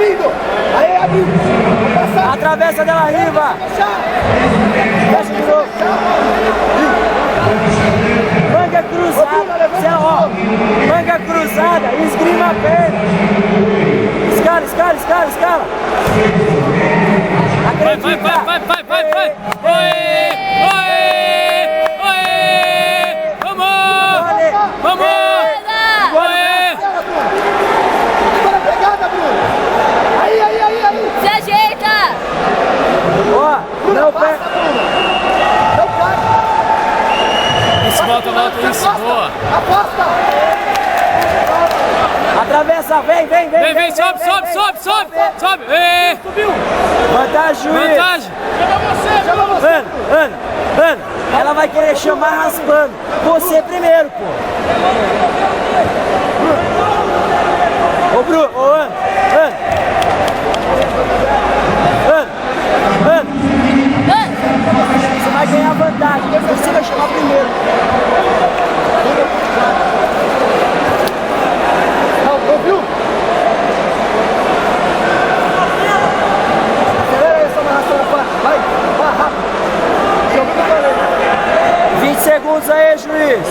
abrindo. Aí, abriu. Atravessa dela riva. Fecha de novo. Manga cruzada. Ó. Manga cruzada. Esgrima a perna. Escala, escala, escala, escala. Acredita. Vai. Oi! Vamos! Agora pegada, Bruno. Aí. Se ajeita! Ó, não pega. Não vai. Isso, volta, isso, boa. Aposta. Atravessa, vem. Vem, sobe. Subiu. Vantagem, juiz. Vantagem. Ana, ela vai querer chamar raspando. Você primeiro, pô. Ô, Bruno, ô, Ana. Você vai ganhar vantagem. Você vai chamar primeiro. Ouviu? Acelera essa amarração na parte. Vai rápido. Joga pra valendo. 20 segundos aí, juiz.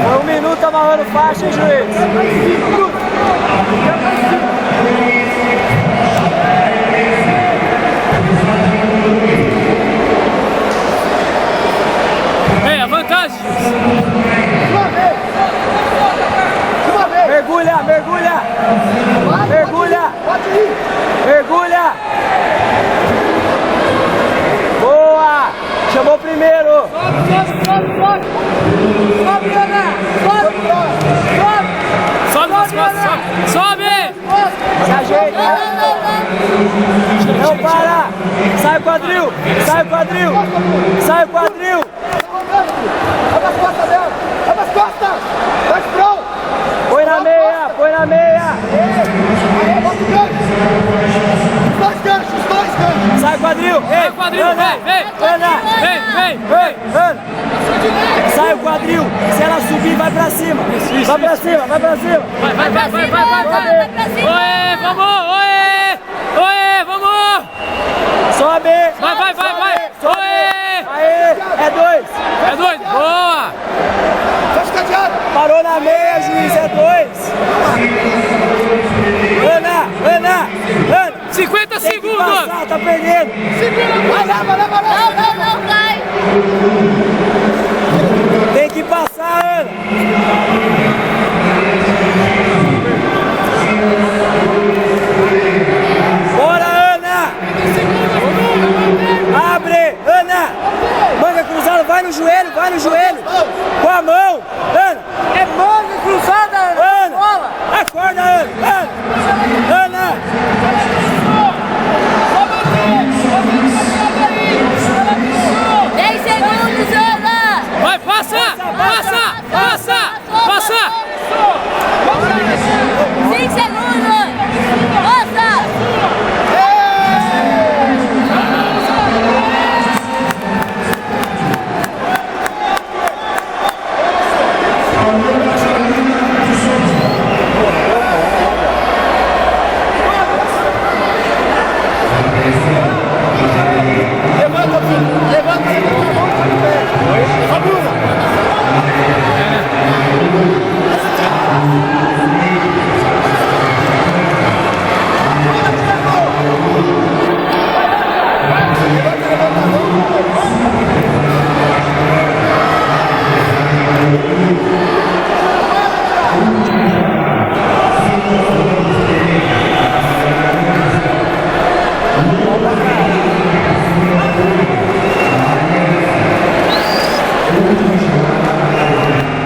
Foi 1 minuto amarrando faixa, hein, juiz? Vem, a vantagem. Uma vez. Mergulha. Pode ir. Mergulha. Boa. Chamou primeiro. Sobe! Se ajeita. Não para. Sai o quadril. Vai nas costas dela. Vai nas costas. Vai pro. Põe na meia. Aí, bota o gancho. Os dois ganchos. Sai o quadril. Vai, quadril, Ana. vem. Ana. Vem. Sai o quadril. Se ela subir, vai pra cima. Vai pra cima. Vai. Vai pra cima! Oê, vamos! Sobe. Vai! Oê! Aê. É 2. É 2, boa! Fecha o cadeado. Parou na meia, juiz. É 2. Ana. 50 Tem que segundos! passar, tá perdendo. Vai lá. Não cai! Tem que passar.